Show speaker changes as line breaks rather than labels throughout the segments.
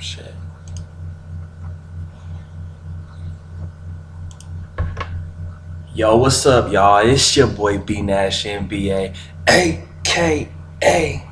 Shit. Yo, what's up, y'all? It's your boy bnashnba, aka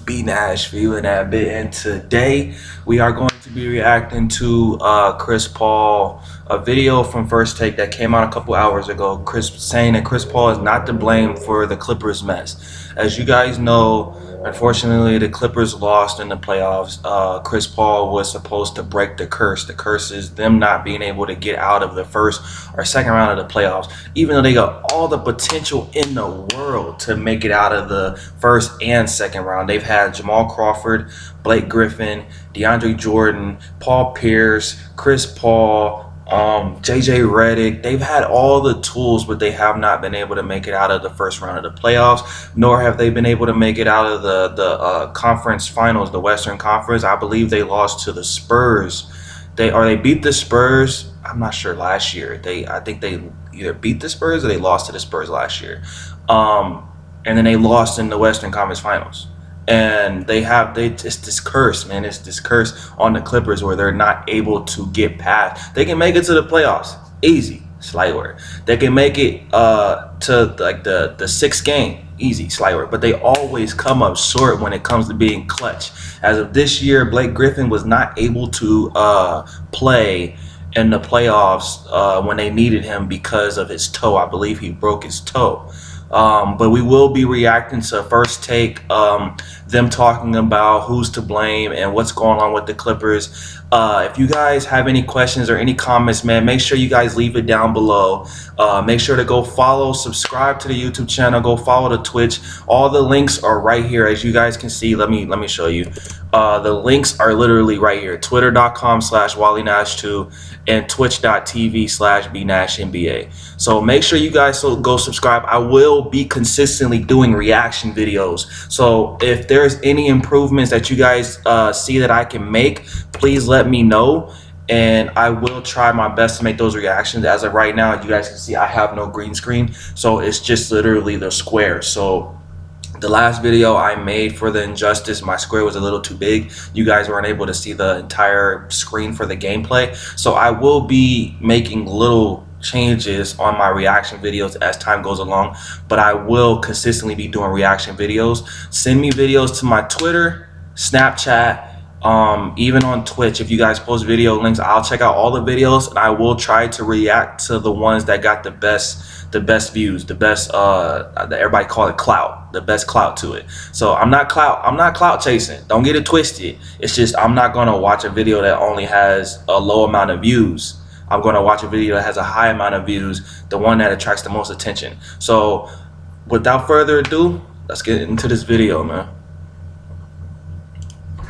bnashfiba that bit, and today we are going to be reacting to Chris Paul, a video from First Take that came out a couple hours ago. Chris saying that Chris Paul is not to blame for the Clippers mess. As you guys know, unfortunately, the Clippers lost in the playoffs. Chris Paul was supposed to break the curse. The curse is them not being able to get out of the first or second round of the playoffs, even though they got all the potential in the world to make it out of the first and second round. They've had Jamal Crawford, Blake Griffin, DeAndre Jordan, Paul Pierce, Chris Paul, JJ Redick. They've had all the tools, but they have not been able to make it out of the first round of the playoffs, nor have they been able to make it out of the conference finals, the Western Conference. I believe they lost to the Spurs. They beat the Spurs. I'm not sure last year. I think they either beat the Spurs or they lost to the Spurs last year. And then they lost in the Western Conference Finals. And it's this curse, man. It's this curse on the Clippers where they're not able to get past. They can make it to the playoffs, easy, slight word. They can make it to like the sixth game, easy, slight word. But they always come up short when it comes to being clutch. As of this year, Blake Griffin was not able to play in the playoffs when they needed him because of his toe. I believe he broke his toe. But we will be reacting to First Take, them talking about who's to blame and what's going on with the Clippers. If you guys have any questions or any comments, man, make sure you guys leave it down below. Make sure to go follow, subscribe to the YouTube channel, go follow the Twitch. All the links are right here, as you guys can see. Let me show you. The links are literally right here. Twitter.com/WallyNash2 and Twitch.tv/bnashnba. So make sure you guys go subscribe. I will be consistently doing reaction videos. So if there's any improvements that you guys see that I can make, please let me know, and I will try my best to make those reactions. As of right now, you guys can see I have no green screen, so it's just literally the square. So the last video I made for the Injustice, my square was a little too big. You guys weren't able to see the entire screen for the gameplay. So I will be making little changes on my reaction videos as time goes along, but I will consistently be doing reaction videos. Send me videos to my Twitter, Snapchat, even on Twitch. If you guys post video links, I'll check out all the videos, and I will try to react to the ones that got the best views, the best everybody call it clout, the best clout to it. So I'm not clout chasing, don't get it twisted. It's just I'm not gonna watch a video that only has a low amount of views. I'm gonna watch a video that has a high amount of views, the one that attracts the most attention. So without further ado, let's get into this video, man.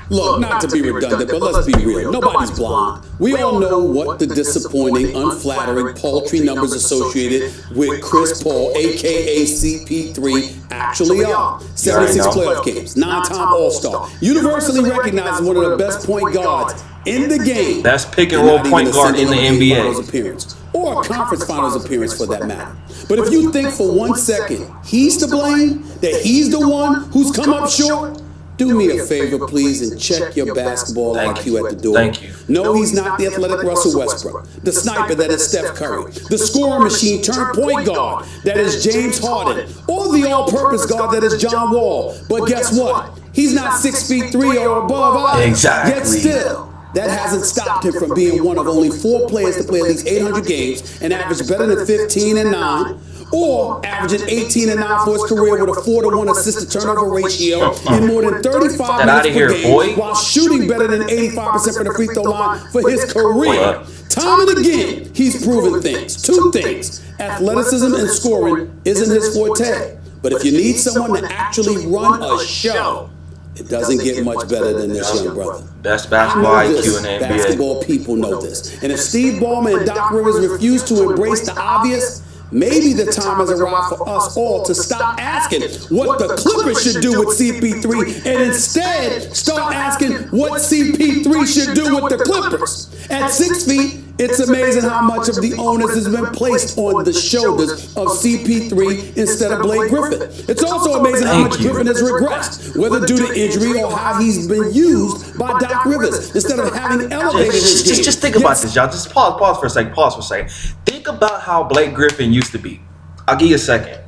Look, not to be redundant, but let's be real. Nobody's blind. We all know what the disappointing, unflattering, paltry numbers associated with Chris Paul, a.k.a. CP3, actually are. 76 playoff games, 9-time All-Star, universally recognized as one of the best point guards in the game.
Best pick and roll point guard in the NBA.
Appearance, or a conference finals appearance for that matter. But if you think for 1 second he's to blame, that he's the one who's come up short, do me a favor, please, and check your basketball IQ at the door.
Thank you.
No, he's not the athletic Russell Westbrook, the sniper that is Steph Curry, the scoring machine turned point guard that is James Harden, or the all-purpose guard that is John Wall. But guess what? He's not 6'3" or above either.
Exactly.
Yet still, that hasn't stopped him from being one of only 4 players to play at least 800 games and average better than 15 and 9. Or averaging 18 and 9 for his career with a 4-to-1 assist-to-turnover ratio and more than 35 minutes per game, while shooting better than 85% from the free throw line for his career. Time and again, he's proven things. 2 things. Athleticism and scoring isn't his forte. But if you need someone to actually run a show, it doesn't get much better than this young brother.
Best basketball IQ in the NBA.
Basketball people know this. And if Steve Ballmer and Doc Rivers refuse to embrace the obvious, maybe the time has arrived for us all to stop asking what the Clippers should do with CP3 and instead start asking what CP3 should do with the Clippers. At 6 feet It's amazing how much of the onus has been placed on the shoulders of CP3 instead of Blake Griffin. It's also amazing how much Griffin has regressed, whether due to injury or how he's been used by Doc Rivers instead of having elevated his game.
Just think about this, y'all. Just pause for a second. Pause for a second. Think about how Blake Griffin used to be. I'll give you a second.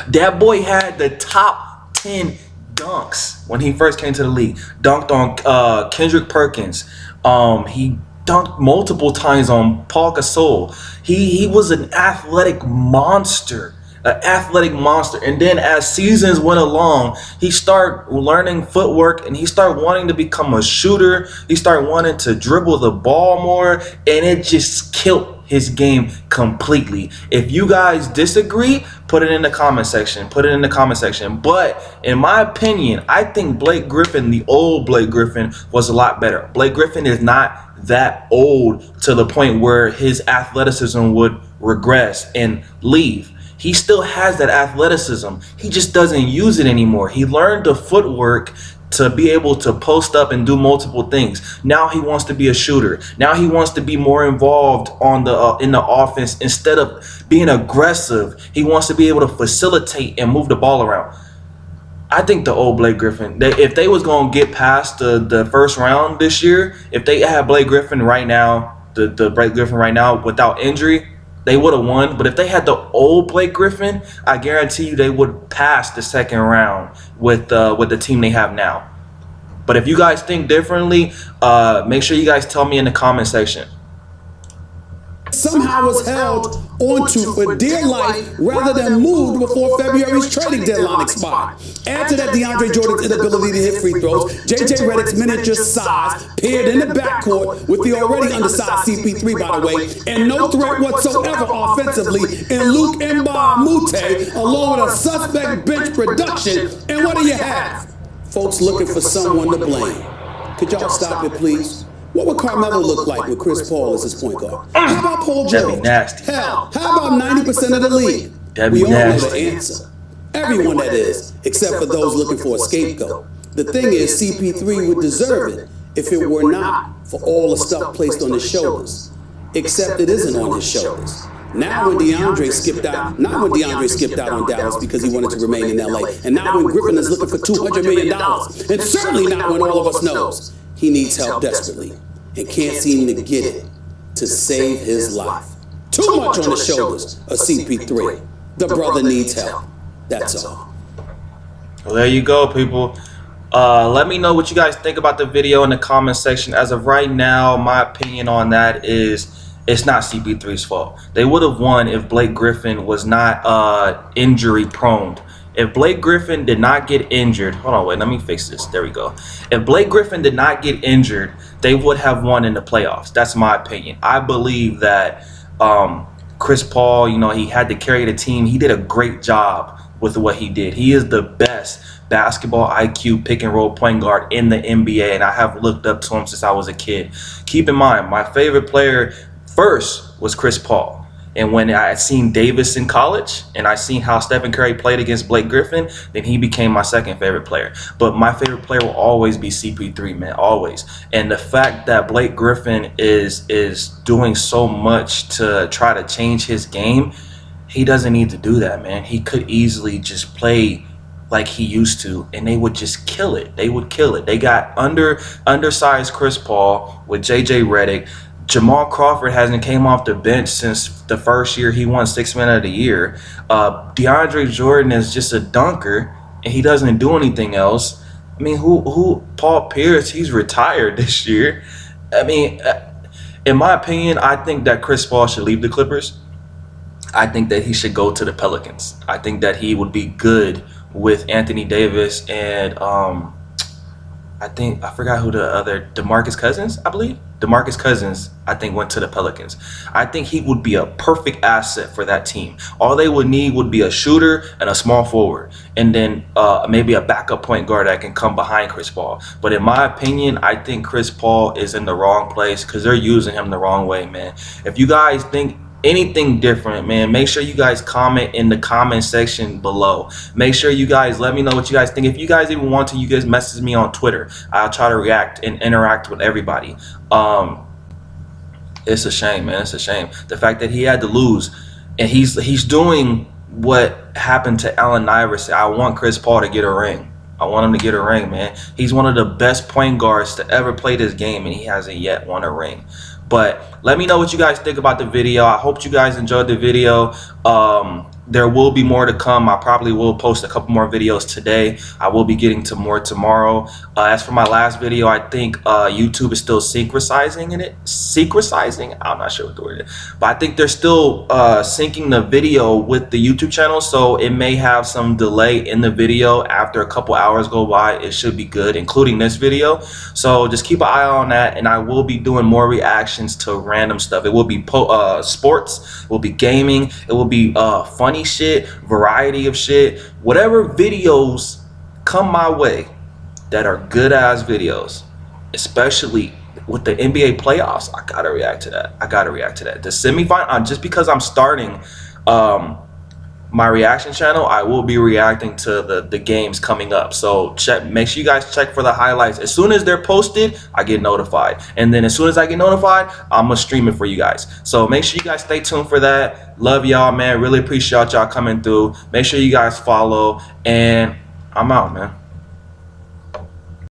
That boy had the top 10 dunks when he first came to the league. Dunked on Kendrick Perkins. He dunked multiple times on Paul Gasol. He was an athletic monster. And then as seasons went along, he started learning footwork and he started wanting to become a shooter. He started wanting to dribble the ball more, and it just killed his game completely. If you guys disagree, put it in the comment section. But in my opinion, I think Blake Griffin, the old Blake Griffin, was a lot better. Blake Griffin is not that old to the point where his athleticism would regress and leave. He still has that athleticism. He just doesn't use it anymore. He learned the footwork to be able to post up and do multiple things. Now he wants to be a shooter. Now he wants to be more involved on the in the offense instead of being aggressive. He wants to be able to facilitate and move the ball around. I think the old Blake Griffin, if they was going to get past the first round this year, if they had Blake Griffin right now, the Blake Griffin right now without injury, they would have won. But if they had the old Blake Griffin, I guarantee you they would pass the second round with the team they have now. But if you guys think differently, make sure you guys tell me in the comment section.
Somehow was held onto for dear life rather than moved before February's trading deadline expired. Add to that DeAndre Jordan's inability to hit free throws, JJ Redick's miniature size paired in the backcourt with the already undersized CP3, by the way, and no threat whatsoever offensively in Luke Mbamute, along with a suspect bench production. And what do you have? Folks looking for someone to blame. Could y'all stop it, please? What would Carmelo look like with Chris Paul as his point guard? How about Paul George? Hell, how about 90% of the league? We all know the answer. Everyone, that is, except for those looking for a scapegoat. The thing is, CP3 would deserve it if it were not for all the stuff placed on his shoulders. Except it isn't on his shoulders. Now when DeAndre skipped out, not when DeAndre skipped out on Dallas because he wanted to remain in LA, and not when Griffin is looking for $200 million, and certainly not when all of us knows he needs help desperately and can't seem to get it to save his life. Too much on the shoulders of CP3. The brother needs help. That's all.
Well, there you go, people. Let me know what you guys think about the video in the comment section. As of right now, my opinion on that is it's not CP3's fault. They would have won if Blake Griffin was not injury prone. If Blake Griffin did not get injured, hold on, wait, let me fix this. There we go. If Blake Griffin did not get injured, they would have won in the playoffs. That's my opinion. I believe that Chris Paul, you know, he had to carry the team. He did a great job with what he did. He is the best basketball IQ pick and roll point guard in the NBA, and I have looked up to him since I was a kid. Keep in mind, my favorite player first was Chris Paul. And when I had seen Davis in college and I seen how Stephen Curry played against Blake Griffin, then he became my second favorite player. But my favorite player will always be CP3, man, always. And the fact that Blake Griffin is doing so much to try to change his game, he doesn't need to do that, man. He could easily just play like he used to, and they would just kill it. They would kill it. They got undersized Chris Paul with JJ Redick. Jamal Crawford hasn't came off the bench since the first year he won 6th Man of the Year. DeAndre Jordan is just a dunker, and he doesn't do anything else. I mean, Paul Pierce, he's retired this year. I mean, in my opinion, I think that Chris Paul should leave the Clippers. I think that he should go to the Pelicans. I think that he would be good with Anthony Davis and I forgot who the other, DeMarcus Cousins, I believe. DeMarcus Cousins, I think, went to the Pelicans. I think he would be a perfect asset for that team. All they would need would be a shooter and a small forward, and then maybe a backup point guard that can come behind Chris Paul. But in my opinion, I think Chris Paul is in the wrong place because they're using him the wrong way, man. If you guys think anything different, man, make sure you guys comment in the comment section below. Make sure you guys let me know what you guys think. If you guys even want to, you guys message me on Twitter. I'll try to react and interact with everybody. It's a shame, man. It's a shame. The fact that he had to lose, and he's doing what happened to Allen Iverson. I want Chris Paul to get a ring. I want him to get a ring, man. He's one of the best point guards to ever play this game, and he hasn't yet won a ring. But let me know what you guys think about the video. I hope you guys enjoyed the video. There will be more to come. I probably will post a couple more videos today. I will be getting to more tomorrow. As for my last video, I think YouTube is still synchronizing in it. Synchronizing? I'm not sure what the word is. But I think they're still syncing the video with the YouTube channel. So it may have some delay in the video. After a couple hours go by, it should be good, including this video. So just keep an eye on that. And I will be doing more reactions to random stuff. It will be sports. It will be gaming. It will be funny shit, variety of shit, whatever videos come my way that are good ass videos, especially with the NBA playoffs. I gotta react to that. The semifinal, just because I'm starting my reaction channel, I will be reacting to the games coming up. So make sure you guys check for the highlights. As soon as they're posted, I get notified, and then as soon as I get notified, I'm gonna stream it for you guys. So make sure you guys stay tuned for that. Love y'all, man. Really appreciate y'all coming through. Make sure you guys follow, and I'm out, man.